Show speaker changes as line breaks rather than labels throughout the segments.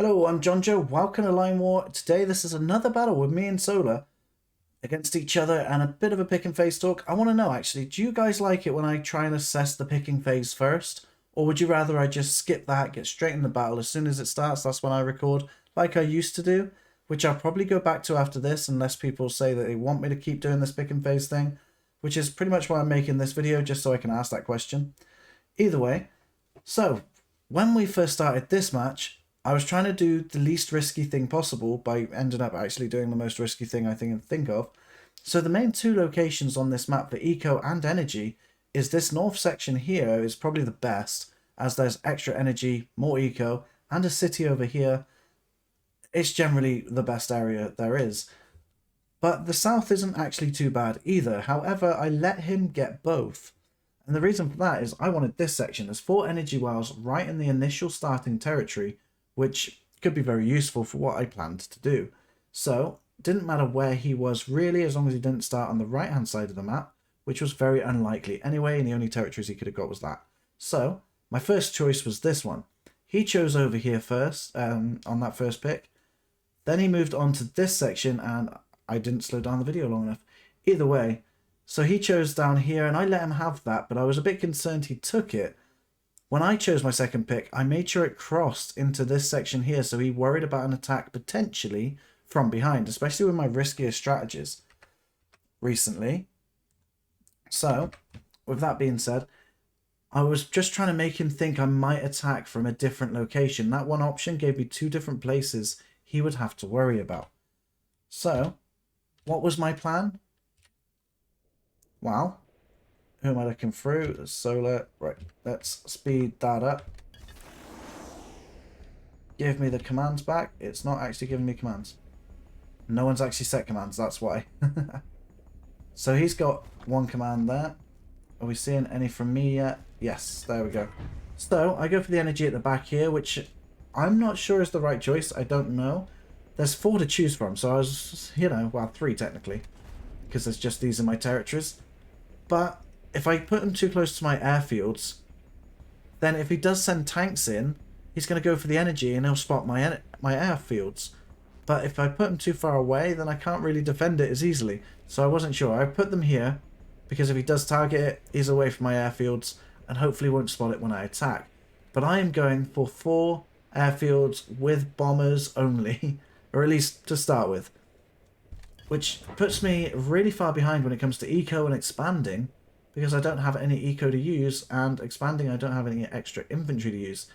Hello, I'm John Joe. Welcome to Line War. Today, this is another battle with me and Solar against each other and a bit of a pick and phase talk. I want to know, actually, do you guys like it when I try and assess the picking phase first? Or would you rather I just skip that, get straight in the battle as soon as it starts? That's when I record, like I used to do, which I'll probably go back to after this, unless people say that they want me to keep doing this pick and phase thing, which is pretty much why I'm making this video, just so I can ask that question. Either way, so when we first started this match, I was trying to do the least risky thing possible by ending up actually doing the most risky thing I can think of. So the main two locations on this map for eco and energy is this north section here is probably the best, as there's extra energy, more eco, and a city over here. It's generally the best area there is. But the south isn't actually too bad either. However, I let him get both. And the reason for that is I wanted this section. There's 4 energy wells right in the initial starting territory, which could be very useful for what I planned to do. So, didn't matter where he was really, as long as he didn't start on the right hand side of the map, which was very unlikely anyway, and the only territories he could have got was that. So, my first choice was this one. He chose over here first, on that first pick. Then he moved on to this section, and I didn't slow down the video long enough. Either way, so he chose down here, and I let him have that, but I was a bit concerned he took it. When I chose my second pick, I made sure it crossed into this section here, so he worried about an attack potentially from behind, especially with my riskier strategies recently. So, with that being said, I was just trying to make him think I might attack from a different location. That one option gave me 2 different places he would have to worry about. So, what was my plan? Well, who am I looking through? Solar. Right, let's speed that up. Give me the commands back. It's not actually giving me commands. No one's actually set commands, that's why. So he's got one command there. Are we seeing any from me yet? Yes, there we go. So I go for the energy at the back here, which I'm not sure is the right choice. I don't know. There's 4 to choose from, so I was, well, 3 technically, because there's just these in my territories. But if I put him too close to my airfields, then if he does send tanks in, he's going to go for the energy and he'll spot my airfields. But if I put him too far away, then I can't really defend it as easily. So I wasn't sure. I put them here because if he does target it, he's away from my airfields and hopefully won't spot it when I attack. But I am going for 4 airfields with bombers only, or at least to start with, which puts me really far behind when it comes to eco and expanding, because I don't have any eco to use, and expanding I don't have any extra infantry to use.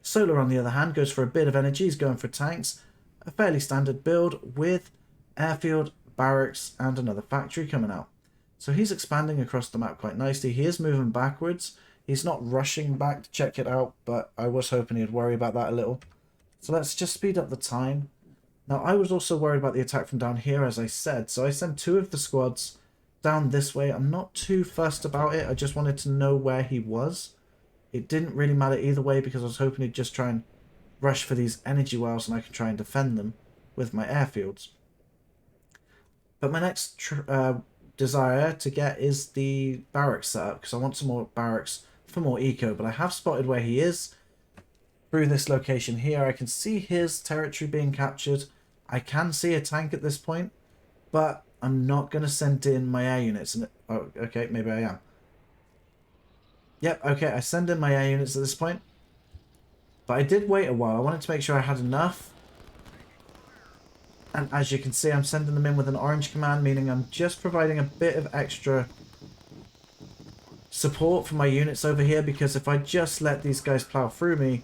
Solar, on the other hand, goes for a bit of energy. He's going for tanks. A fairly standard build with airfield, barracks, and another factory coming out. So he's expanding across the map quite nicely. He is moving backwards. He's not rushing back to check it out, but I was hoping he'd worry about that a little. So let's just speed up the time. Now, I was also worried about the attack from down here, as I said, so I sent 2 of the squads down this way. I'm not too fussed about it. I just wanted to know where he was. It didn't really matter either way because I was hoping he'd just try and rush for these energy wells and I could try and defend them with my airfields. But my next desire to get is the barracks setup, because I want some more barracks for more eco. But I have spotted where he is through this location here. I can see his territory being captured. I can see a tank at this point, but I'm not going to send in my air units. Oh, okay, maybe I am. Yep, okay, I send in my air units at this point. But I did wait a while. I wanted to make sure I had enough. And as you can see, I'm sending them in with an orange command, meaning I'm just providing a bit of extra support for my units over here, because if I just let these guys plow through me,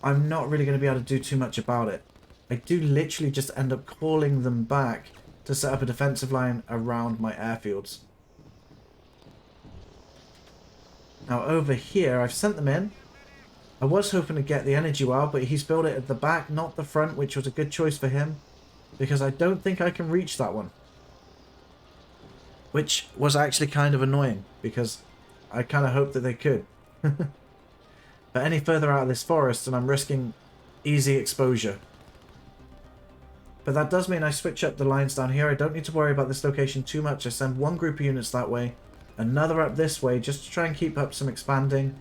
I'm not really going to be able to do too much about it. I do literally just end up calling them back to set up a defensive line around my airfields. Now over here, I've sent them in. I was hoping to get the energy well, but he's built it at the back, not the front, which was a good choice for him, because I don't think I can reach that one. Which was actually kind of annoying, because I kind of hoped that they could. But any further out of this forest and I'm risking easy exposure. But that does mean I switch up the lines down here. I don't need to worry about this location too much. I send 1 group of units that way, another up this way, just to try and keep up some expanding.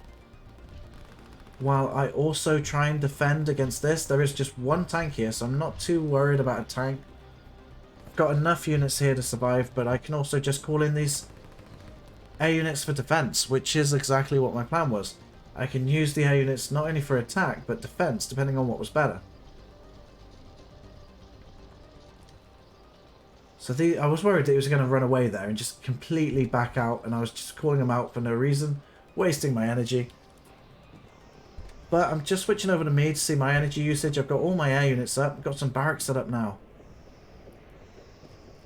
while I also try and defend against this. There is just one tank here, so I'm not too worried about a tank. I've got enough units here to survive, but I can also just call in these air units for defense, which is exactly what my plan was. I can use the air units not only for attack, but defense, depending on what was better. So I was worried that he was going to run away there and just completely back out, and I was just calling him out for no reason, wasting my energy. But I'm just switching over to me to see my energy usage. I've got all my air units up, I've got some barracks set up now.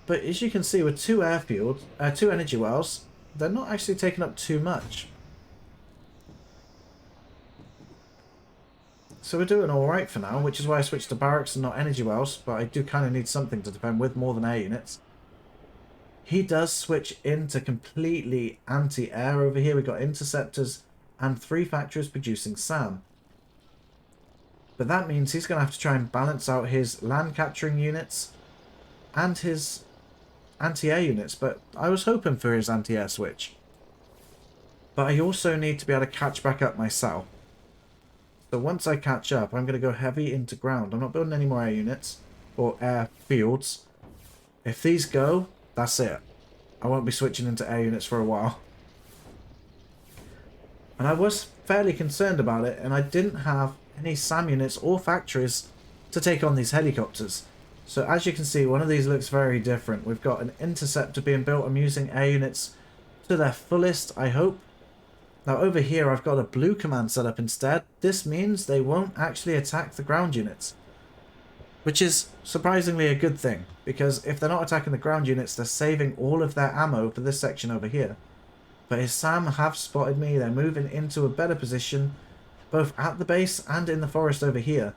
But as you can see, with two airfields, two energy wells, they're not actually taking up too much. So we're doing alright for now, which is why I switched to barracks and not energy wells, but I do kind of need something to defend with more than air units. He does switch into completely anti-air over here. We've got interceptors and 3 factories producing SAM. But that means he's going to have to try and balance out his land capturing units and his anti-air units, but I was hoping for his anti-air switch. But I also need to be able to catch back up myself. So once I catch up, I'm going to go heavy into ground. I'm not building any more air units or airfields. If these go, that's it. I won't be switching into air units for a while. And I was fairly concerned about it, and I didn't have any SAM units or factories to take on these helicopters. So as you can see, one of these looks very different. We've got an interceptor being built. I'm using air units to their fullest, I hope. Now over here I've got a blue command set up instead. This means they won't actually attack the ground units, which is surprisingly a good thing, because if they're not attacking the ground units, they're saving all of their ammo for this section over here. But his SAM have spotted me. They're moving into a better position, both at the base and in the forest over here.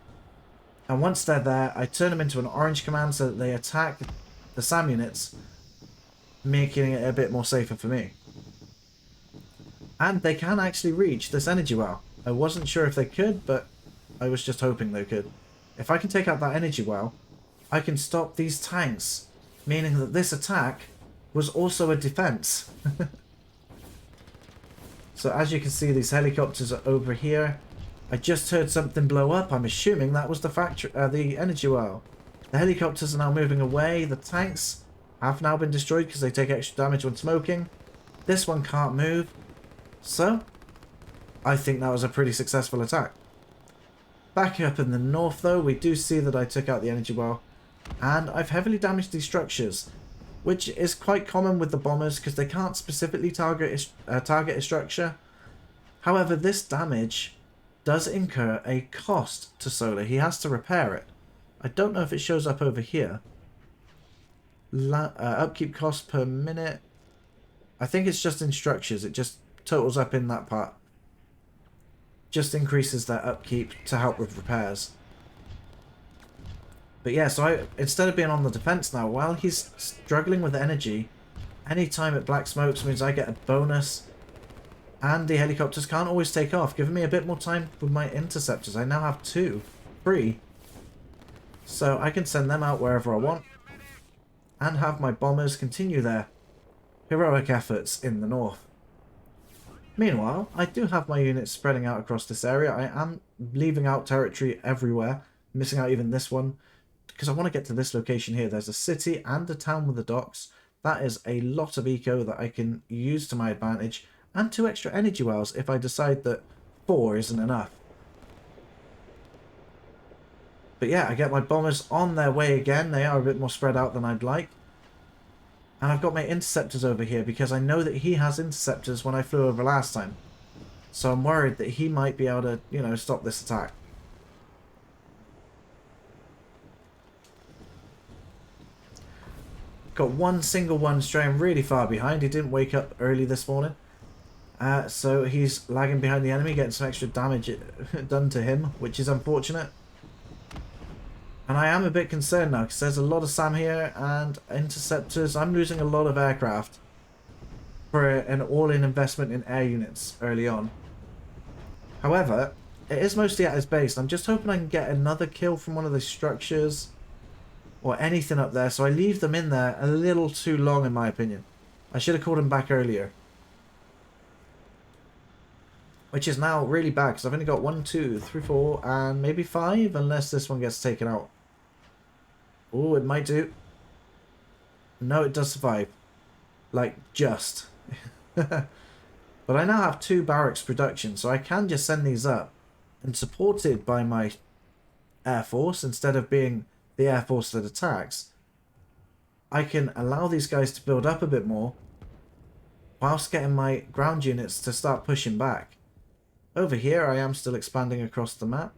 And once they're there, I turn them into an orange command so that they attack the SAM units, making it a bit more safer for me. And they can actually reach this energy well. I wasn't sure if they could, but I was just hoping they could. If I can take out that energy well, I can stop these tanks, meaning that this attack was also a defense. So as you can see, these helicopters are over here. I just heard something blow up. I'm assuming that was the energy well. The helicopters are now moving away. The tanks have now been destroyed because they take extra damage when smoking. This one can't move. So, I think that was a pretty successful attack. Back up in the north though, we do see that I took out the energy well. And I've heavily damaged these structures, which is quite common with the bombers because they can't specifically target a structure. However, this damage does incur a cost to Solar. He has to repair it. I don't know if it shows up over here. Upkeep cost per minute. I think it's just in structures. It just totals up in that part. Just increases their upkeep to help with repairs. But yeah, so instead of being on the defense now, while he's struggling with energy, any time it black smokes means I get a bonus. And the helicopters can't always take off, giving me a bit more time with my interceptors. I now have 3. So I can send them out wherever I want. And have my bombers continue their heroic efforts in the north. Meanwhile, I do have my units spreading out across this area. I am leaving out territory everywhere, missing out even this one, because I want to get to this location here. There's a city and a town with the docks. That is a lot of eco that I can use to my advantage, and 2 extra energy wells if I decide that 4 isn't enough. But yeah, I get my bombers on their way again. They are a bit more spread out than I'd like. And I've got my interceptors over here because I know that he has interceptors when I flew over last time. So I'm worried that he might be able to, you know, stop this attack. Got one single one straying really far behind. He didn't wake up early this morning. So he's lagging behind the enemy, getting some extra damage done to him, which is unfortunate. And I am a bit concerned now because there's a lot of SAM here and interceptors. I'm losing a lot of aircraft for an all-in investment in air units early on. However, it is mostly at his base. I'm just hoping I can get another kill from one of the structures or anything up there. So I leave them in there a little too long in my opinion. I should have called him back earlier. which is now really bad because I've only got 1, 2, 3, 4, and maybe 5, unless this one gets taken out. Oh, it might do. No, it does survive. Like, just. But I now have 2 barracks production, so I can just send these up. And supported by my Air Force, instead of being the Air Force that attacks, I can allow these guys to build up a bit more, whilst getting my ground units to start pushing back. Over here, I am still expanding across the map.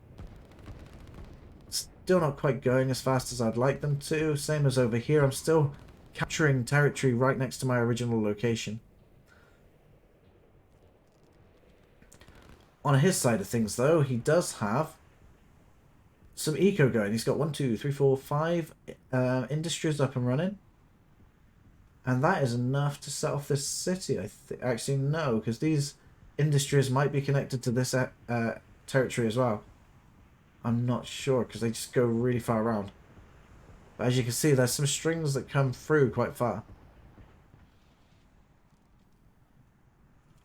Still not quite going as fast as I'd like them to. Same as over here, I'm still capturing territory right next to my original location. On his side of things, though, he does have some eco going. He's got 1, 2, 3, 4, 5 industries up and running. And that is enough to set off this city, I think. Actually, no, because these industries might be connected to this territory as well. I'm not sure, because they just go really far around. But as you can see, there's some strings that come through quite far.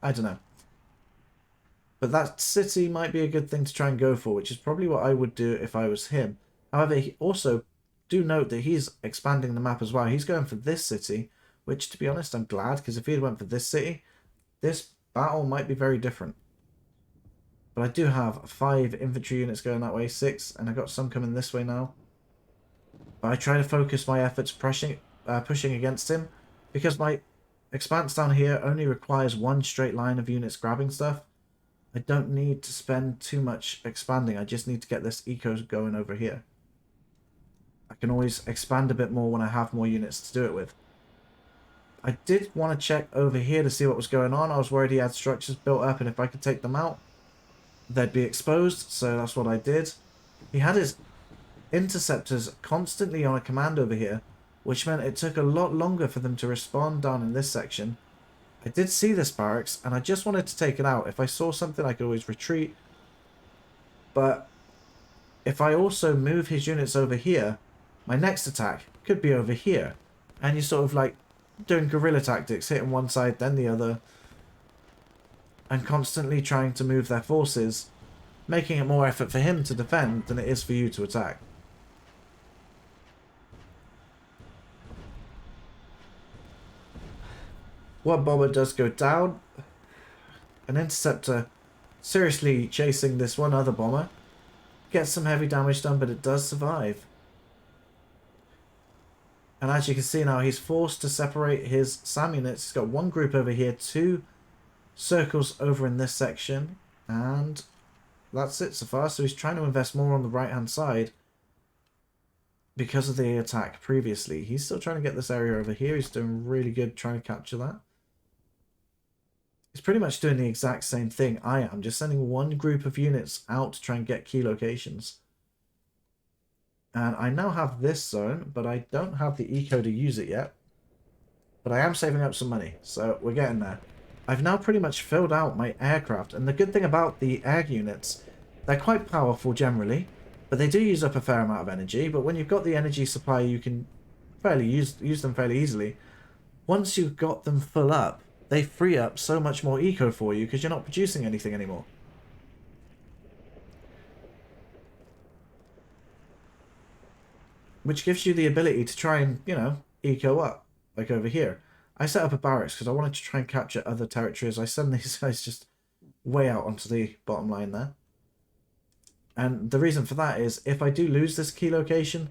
I don't know. But that city might be a good thing to try and go for, which is probably what I would do if I was him. However, he also do note that he's expanding the map as well. He's going for this city, which, to be honest, I'm glad, because if he had went for this city, this battle might be very different. But I do have 5 infantry units going that way, 6, and I've got some coming this way now. But I try to focus my efforts pushing against him, because my expanse down here only requires 1 straight line of units grabbing stuff. I don't need to spend too much expanding. I just need to get this eco going over here. I can always expand a bit more when I have more units to do it with. I did want to check over here to see what was going on. I was worried he had structures built up, and if I could take them out, they'd be exposed, so that's what I did. He had his interceptors constantly on a command over here, which meant it took a lot longer for them to respond down in this section. I did see this barracks, and I just wanted to take it out. If I saw something, I could always retreat. But if I also move his units over here, my next attack could be over here. And you're sort of like doing guerrilla tactics, hitting one side, then the other, and constantly trying to move their forces, making it more effort for him to defend than it is for you to attack. One bomber does go down. An interceptor seriously chasing this one other bomber. Gets some heavy damage done, but it does survive. And as you can see now, he's forced to separate his SAM units. He's got 1 group over here, 2 circles over in this section, and that's it so far. So he's trying to invest more on the right-hand side because of the attack previously. He's still trying to get this area over here. He's doing really good trying to capture that. He's pretty much doing the exact same thing I am, just sending 1 group of units out to try and get key locations. And I now have this zone, but I don't have the eco to use it yet. But I am saving up some money, so we're getting there. I've now pretty much filled out my aircraft, and the good thing about the air units, they're quite powerful generally, but they do use up a fair amount of energy. But when you've got the energy supply, you can use them fairly easily. Once you've got them full up, they free up so much more eco for you because you're not producing anything anymore. Which gives you the ability to try and, you know, eco up, like over here. I set up a barracks because I wanted to try and capture other territories. I send these guys just way out onto the bottom line there. And the reason for that is, if I do lose this key location,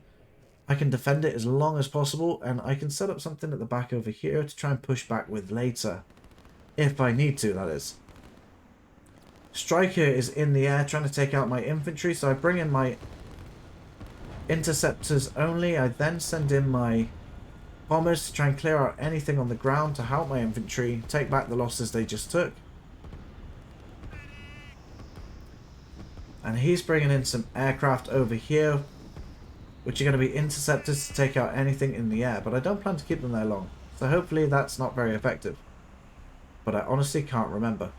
I can defend it as long as possible, and I can set up something at the back over here to try and push back with later. If I need to, that is. Striker is in the air trying to take out my infantry, so I bring in my interceptors only. I then send in my bombers to try and clear out anything on the ground to help my infantry take back the losses they just took. And he's bringing in some aircraft over here, which are going to be interceptors to take out anything in the air, but I don't plan to keep them there long, so hopefully that's not very effective. But I honestly can't remember.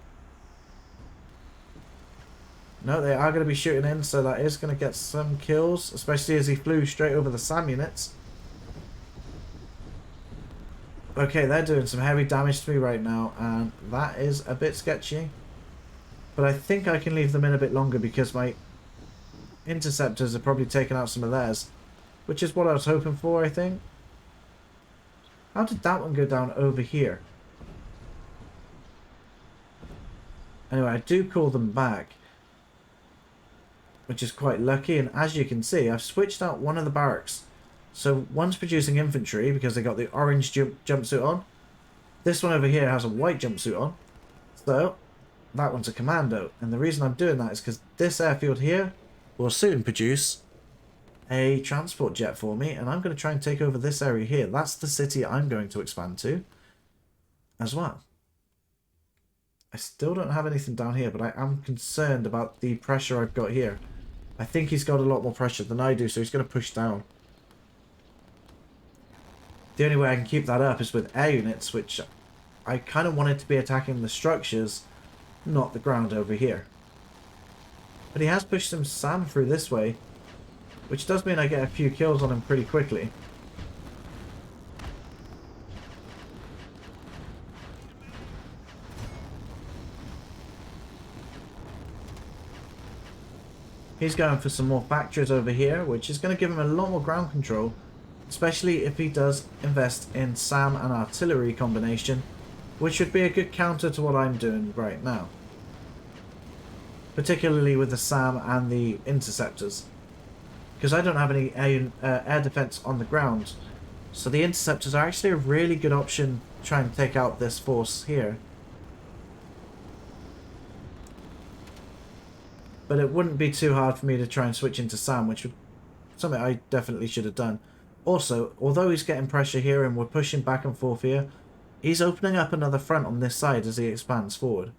No, they are going to be shooting in, so that is going to get some kills, especially as he flew straight over the SAM units. Okay, they're doing some heavy damage to me right now, and that is a bit sketchy. But I think I can leave them in a bit longer because my interceptors have probably taken out some of theirs. Which is what I was hoping for, I think. How did that one go down over here? Anyway, I do call them back. Which is quite lucky. And as you can see, I've switched out one of the barracks. So one's producing infantry because they got the orange jumpsuit on. This one over here has a white jumpsuit on. So that one's a commando. And the reason I'm doing that is because this airfield here will soon produce a transport jet for me, and I'm going to try and take over this area here. That's the city I'm going to expand to as well. I still don't have anything down here, but I am concerned about the pressure I've got here. I think he's got a lot more pressure than I do, so he's going to push down. The only way I can keep that up is with air units, which I kind of wanted to be attacking the structures, not the ground over here. But he has pushed some SAM through this way, which does mean I get a few kills on him pretty quickly. He's going for some more factories over here, which is going to give him a lot more ground control, especially if he does invest in SAM and artillery combination, which would be a good counter to what I'm doing right now. Particularly with the SAM and the interceptors. Because I don't have any air defense on the ground. So the interceptors are actually a really good option trying to take out this force here. But it wouldn't be too hard for me to try and switch into SAM, which would something I definitely should have done. Also, although he's getting pressure here and we're pushing back and forth here, he's opening up another front on this side as he expands forward.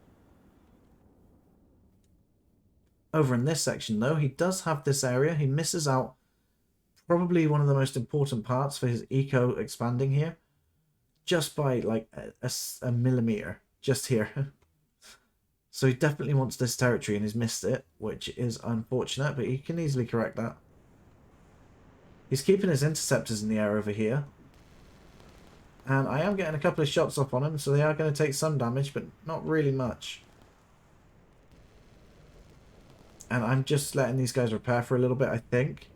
Over in this section, though, he does have this area. He misses out probably one of the most important parts for his eco expanding here. Just by, like, a millimeter. Just here. So he definitely wants this territory and he's missed it, which is unfortunate, but he can easily correct that. He's keeping his interceptors in the air over here. And I am getting a couple of shots off on him, so they are going to take some damage, but not really much. And I'm just letting these guys repair for a little bit, I think.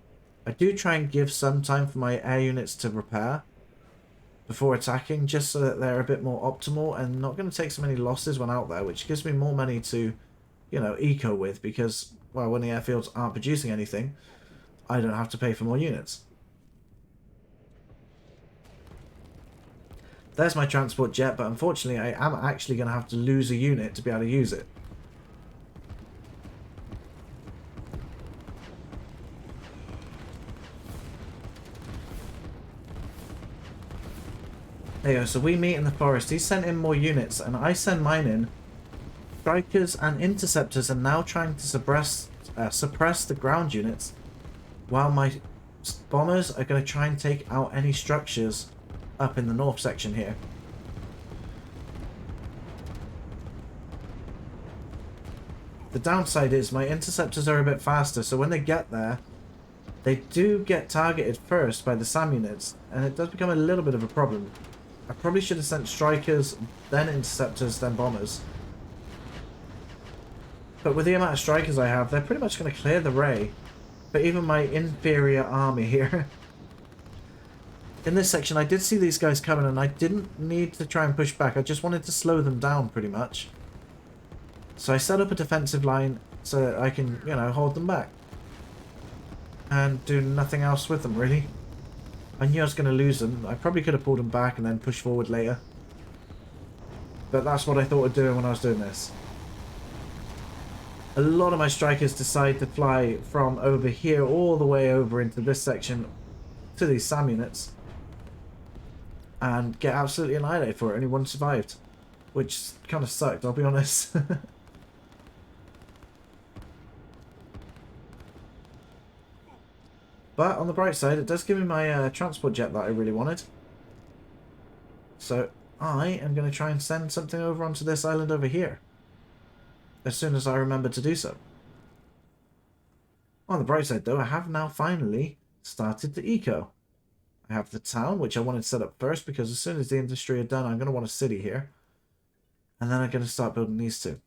I do try and give some time for my air units to repair before attacking, just so that they're a bit more optimal and not going to take so many losses when out there, which gives me more money to, you know, eco with, because, well, when the airfields aren't producing anything, I don't have to pay for more units. There's my transport jet, but unfortunately I am actually going to have to lose a unit to be able to use it. There you go, so we meet in the forest. He sent in more units, and I send mine in. Strikers and interceptors are now trying to suppress the ground units, while my bombers are going to try and take out any structures up in the north section here. The downside is my interceptors are a bit faster, so when they get there, they do get targeted first by the SAM units, and it does become a little bit of a problem. I probably should have sent strikers, then interceptors, then bombers. But with the amount of strikers I have, they're pretty much going to clear the ray. But even my inferior army here. In this section, I did see these guys coming, and I didn't need to try and push back. I just wanted to slow them down, pretty much. So I set up a defensive line so that I can, you know, hold them back. And do nothing else with them, really. I knew I was going to lose them. I probably could have pulled them back and then pushed forward later. But that's what I thought of doing when I was doing this. A lot of my strikers decide to fly from over here all the way over into this section to these SAM units. And get absolutely annihilated for it. Only one survived. Which kind of sucked, I'll be honest. But on the bright side, it does give me my transport jet that I really wanted. So I am going to try and send something over onto this island over here. As soon as I remember to do so. On the bright side though, I have now finally started the eco. I have the town, which I wanted to set up first, because as soon as the industry are done, I'm going to want a city here. And then I'm going to start building these two.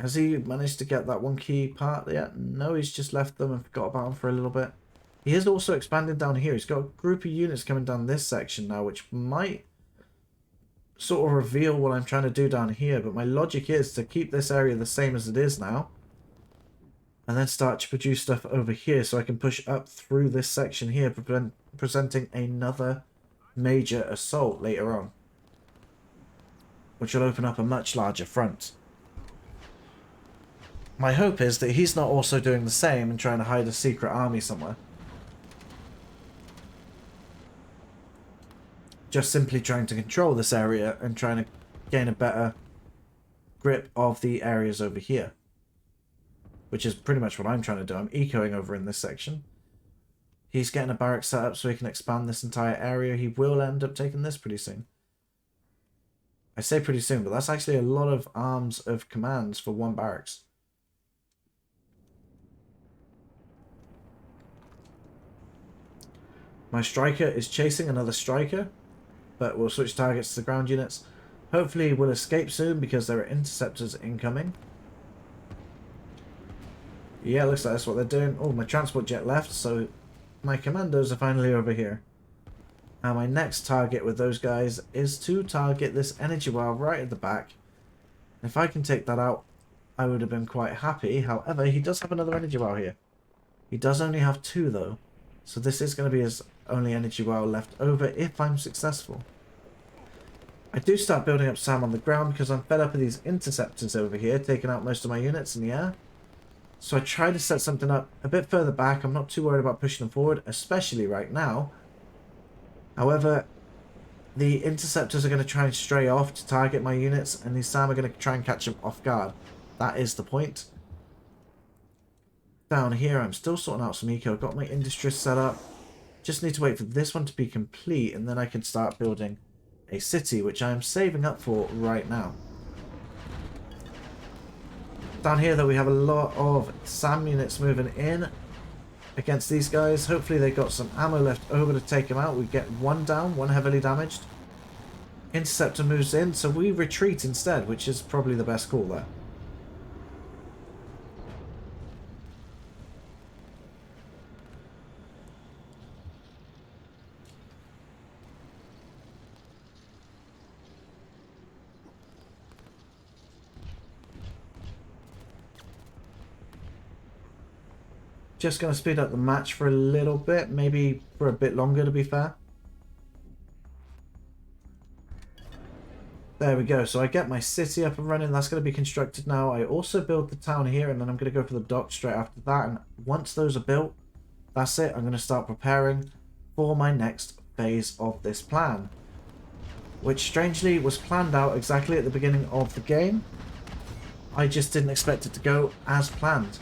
Has he managed to get that one key part yet? No, he's just left them and forgot about them for a little bit. He is also expanding down here. He's got a group of units coming down this section now, which might sort of reveal what I'm trying to do down here. But my logic is to keep this area the same as it is now, and then start to produce stuff over here so I can push up through this section here, presenting another major assault later on, which will open up a much larger front. My hope is that he's not also doing the same and trying to hide a secret army somewhere. Just simply trying to control this area and trying to gain a better grip of the areas over here. Which is pretty much what I'm trying to do. I'm ecoing over in this section. He's getting a barrack set up so he can expand this entire area. He will end up taking this pretty soon. I say pretty soon, but that's actually a lot of arms of commands for one barracks. My striker is chasing another striker, but we'll switch targets to the ground units. Hopefully we'll escape soon because there are interceptors incoming. Yeah, looks like that's what they're doing. Oh, my transport jet left, so my commandos are finally over here. And my next target with those guys is to target this energy well right at the back. If I can take that out, I would have been quite happy. However, he does have another energy well here. He does only have 2 though. So this is going to be his only energy well left over if I'm successful. I do start building up SAM on the ground because I'm fed up with these interceptors over here, taking out most of my units in the air. So I try to set something up a bit further back. I'm not too worried about pushing them forward, especially right now. However, the interceptors are going to try and stray off to target my units, and these SAM are going to try and catch them off guard. That is the point. Down here, I'm still sorting out some eco. I've got my industries set up. Just need to wait for this one to be complete, and then I can start building a city, which I am saving up for right now. Down here, though, we have a lot of SAM units moving in against these guys. Hopefully they got some ammo left over to take them out. We get 1 down, 1 heavily damaged. Interceptor moves in, so we retreat instead, which is probably the best call there. Just going to speed up the match for a little bit, maybe for a bit longer to be fair. There we go, so I get my city up and running, that's going to be constructed now. I also build the town here, and then I'm going to go for the dock straight after that, and once those are built, that's it. I'm going to start preparing for my next phase of this plan, which strangely was planned out exactly at the beginning of the game. I just didn't expect it to go as planned.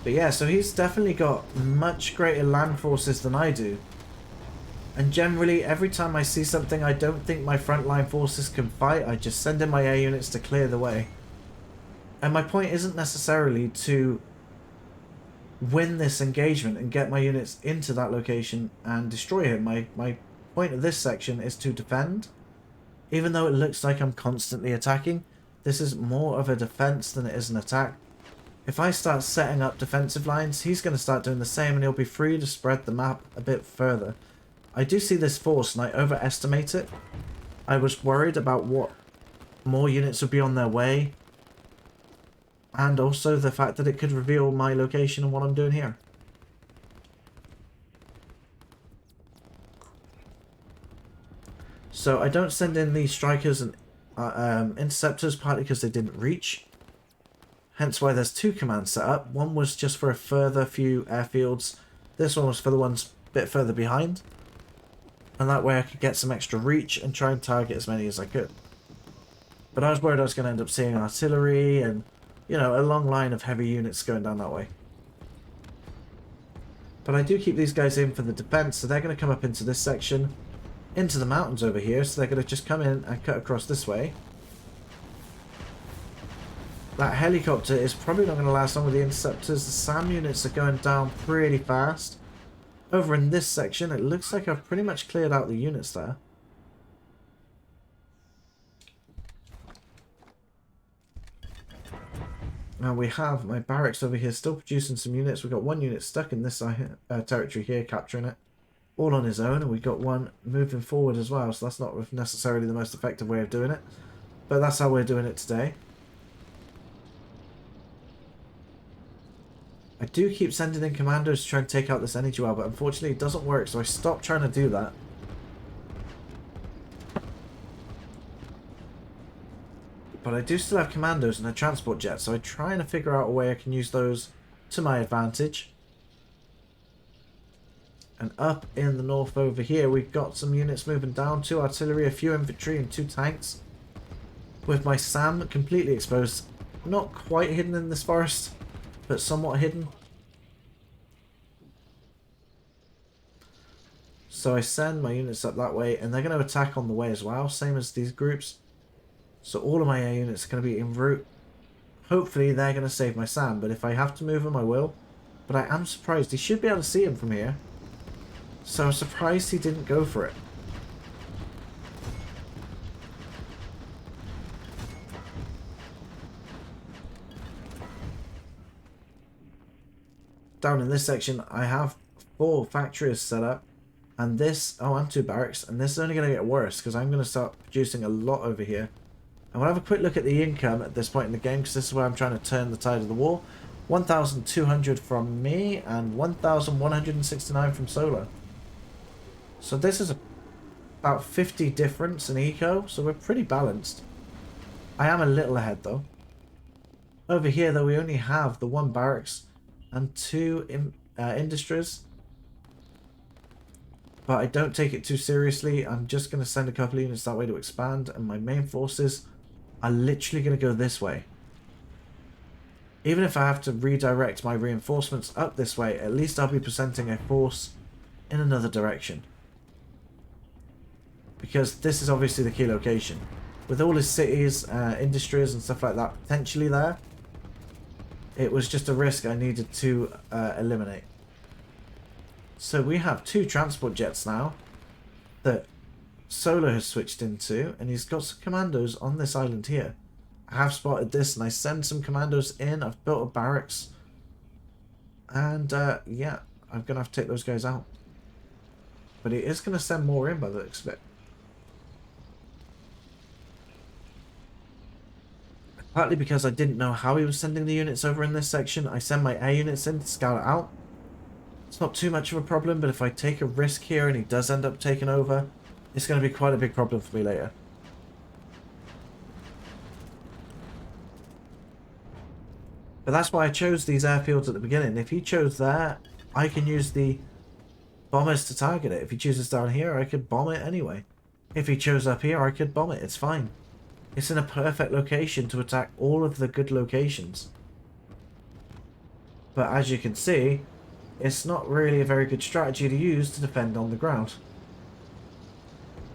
But yeah, so he's definitely got much greater land forces than I do. And generally, every time I see something I don't think my frontline forces can fight, I just send in my air units to clear the way. And my point isn't necessarily to win this engagement and get my units into that location and destroy him. My point of this section is to defend. Even though it looks like I'm constantly attacking, this is more of a defense than it is an attack. If I start setting up defensive lines, he's going to start doing the same, and he'll be free to spread the map a bit further. I do see this force, and I overestimate it. I was worried about what more units would be on their way, and also the fact that it could reveal my location and what I'm doing here. So I don't send in these strikers and interceptors, partly because they didn't reach. Hence why there's 2 commands set up. One was just for a further few airfields. This one was for the ones a bit further behind. And that way I could get some extra reach and try and target as many as I could. But I was worried I was going to end up seeing artillery and, you know, a long line of heavy units going down that way. But I do keep these guys in for the defense, so they're going to come up into this section, into the mountains over here, so they're going to just come in and cut across this way. That helicopter is probably not going to last long with the interceptors. The SAM units are going down pretty fast. Over in this section, it looks like I've pretty much cleared out the units there. Now we have my barracks over here still producing some units. We've got one unit stuck in this territory here, capturing it all on his own. And we've got one moving forward as well. So that's not necessarily the most effective way of doing it. But that's how we're doing it today. I do keep sending in commandos to try and take out this energy well, but unfortunately it doesn't work. So I stopped trying to do that. But I do still have commandos and a transport jet, so I'm trying to figure out a way I can use those to my advantage. And up in the north over here, we've got some units moving down, 2 artillery, a few infantry, and 2 tanks. With my SAM completely exposed. Not quite hidden in this forest, but somewhat hidden. So I send my units up that way, and they're going to attack on the way as well, same as these groups. So all of my air units are going to be en route. Hopefully they're going to save my SAM, but if I have to move them, I will. But I am surprised. He should be able to see him from here. So I'm surprised he didn't go for it. Down in this section, I have 4 factories set up. And this, oh, and 2 barracks. And this is only going to get worse because I'm going to start producing a lot over here. And we'll have a quick look at the income at this point in the game, because this is where I'm trying to turn the tide of the war. 1,200 from me and 1,169 from Solar. So this is about 50 difference in eco, so we're pretty balanced. I am a little ahead though. Over here though, we only have the 1 barracks and 2 industries. But I don't take it too seriously. I'm just going to send a couple of units that way to expand, and my main forces are literally going to go this way. Even if I have to redirect my reinforcements up this way, at least I'll be presenting a force in another direction. Because this is obviously the key location. With all his cities, industries and stuff like that potentially there, it was just a risk I needed to eliminate. So we have 2 transport jets now that Solar has switched into, and he's got some commandos on this island here. I have spotted this, and I send some commandos in. I've built a barracks, and yeah, I'm gonna have to take those guys out. But he is gonna send more in by the looks of it. Partly because I didn't know how he was sending the units over in this section, I send my air units in to scout it out. It's not too much of a problem, but if I take a risk here and he does end up taking over, it's going to be quite a big problem for me later. But that's why I chose these airfields at the beginning. If he chose there, I can use the bombers to target it. If he chooses down here, I could bomb it anyway. If he chose up here, I could bomb it. It's fine. It's in a perfect location to attack all of the good locations. But as you can see, it's not really a very good strategy to use to defend on the ground.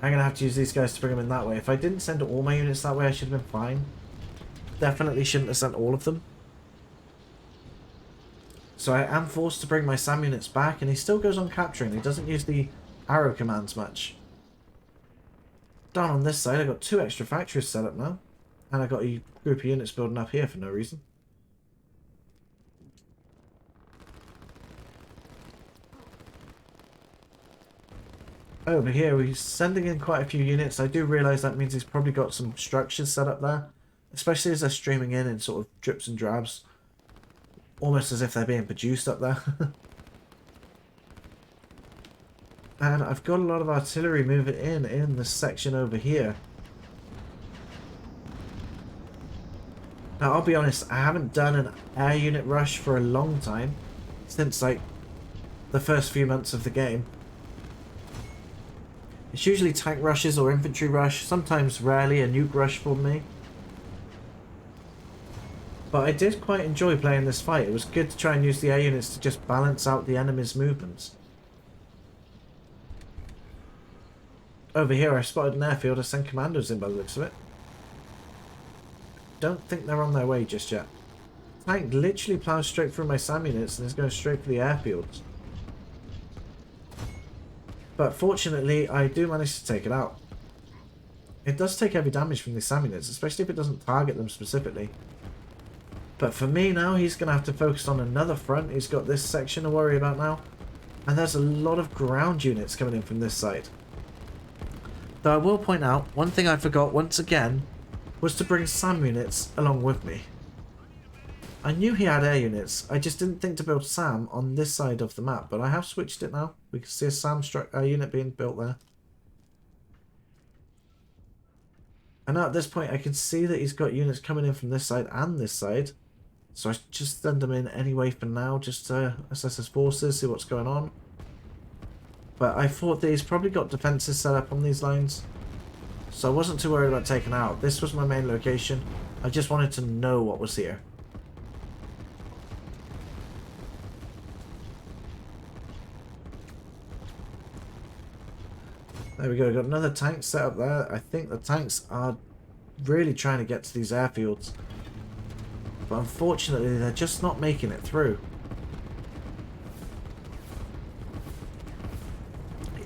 I'm going to have to use these guys to bring them in that way. If I didn't send all my units that way, I should have been fine. Definitely shouldn't have sent all of them. So I am forced to bring my SAM units back, and he still goes on capturing. He doesn't use the arrow commands much. Down on this side, I've got 2 extra factories set up now. And I've got a group of units building up here for no reason. Over here, he's sending in quite a few units. I do realise that means he's probably got some structures set up there. Especially as they're streaming in sort of drips and drabs. Almost as if they're being produced up there. And I've got a lot of artillery moving in this section over here. Now, I'll be honest, I haven't done an air unit rush for a long time. Since, like, the first few months of the game. It's usually tank rushes or infantry rush, sometimes rarely a nuke rush for me. But I did quite enjoy playing this fight. It was good to try and use the air units to just balance out the enemy's movements. Over here I spotted an airfield. I sent commandos in by the looks of it. Don't think they're on their way just yet. Tank literally plows straight through my SAM units and is going straight for the airfields. But fortunately, I do manage to take it out. It does take heavy damage from these SAM units, especially if it doesn't target them specifically. But for me now, he's going to have to focus on another front. He's got this section to worry about now. And there's a lot of ground units coming in from this side. Though I will point out, one thing I forgot once again was to bring SAM units along with me. I knew he had air units, I just didn't think to build SAM on this side of the map, but I have switched it now. We can see a SAM unit being built there. And now at this point I can see that he's got units coming in from this side and this side. So I just send them in anyway for now, just to assess his forces, see what's going on. But I thought that he's probably got defences set up on these lines. So I wasn't too worried about taking out. This was my main location. I just wanted to know what was here. There we go, got another tank set up there. I think the tanks are really trying to get to these airfields. But unfortunately, they're just not making it through.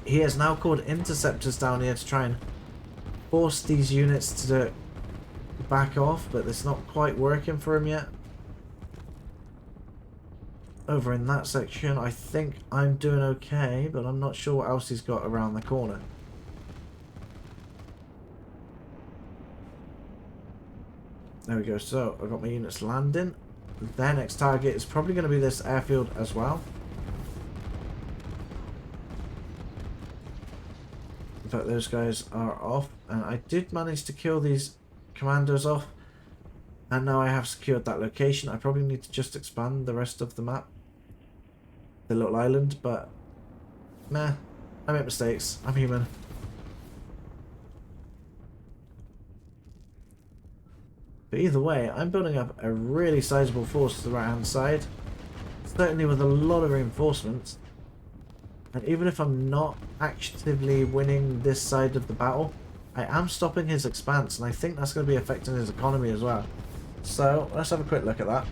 He has now called interceptors down here to try and force these units to back off, but it's not quite working for him yet. Over in that section, I think I'm doing okay, but I'm not sure what else he's got around the corner. There we go, so I've got my units landing. Their next target is probably going to be this airfield as well. In fact, those guys are off, and I did manage to kill these commandos off. And now I have secured that location. I probably need to just expand the rest of the map. The little island, but meh, I make mistakes. I'm human. But either way, I'm building up a really sizable force to the right hand side. Certainly with a lot of reinforcements. And even if I'm not actively winning this side of the battle, I am stopping his expanse, and I think that's going to be affecting his economy as well. So let's have a quick look at that.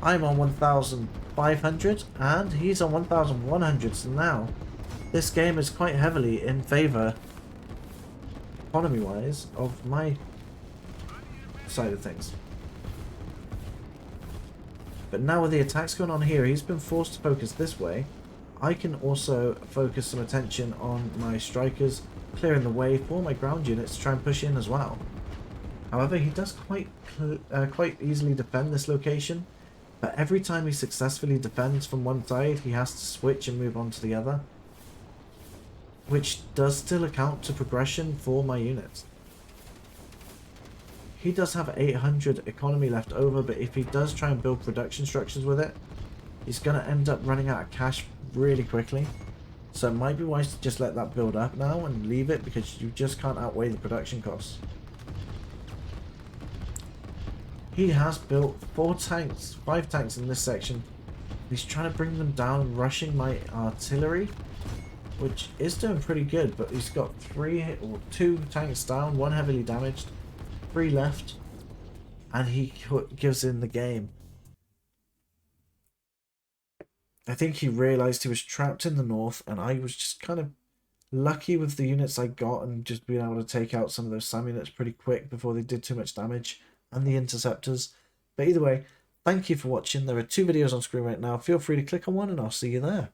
I'm on 1,500 and he's on 1,100, so now this game is quite heavily in favour, economy wise, of my side of things. But now with the attacks going on here, he's been forced to focus this way. I can also focus some attention on my strikers, clearing the way for my ground units to try and push in as well. However, he does quite easily defend this location, but every time he successfully defends from one side, he has to switch and move on to the other, which does still account to progression for my units. He does have 800 economy left over, but if he does try and build production structures with it, he's going to end up running out of cash really quickly. So it might be wise to just let that build up now and leave it, because you just can't outweigh the production costs. He has built 5 tanks in this section. He's trying to bring them down, rushing my artillery, which is doing pretty good, but he's got 2 tanks down, 1 heavily damaged, 3 left, and he gives in the game. I think he realised he was trapped in the north, and I was just kind of lucky with the units I got and just being able to take out some of those SAM units pretty quick before they did too much damage, and the interceptors. But either way, thank you for watching. There are 2 videos on screen right now. Feel free to click on one and I'll see you there.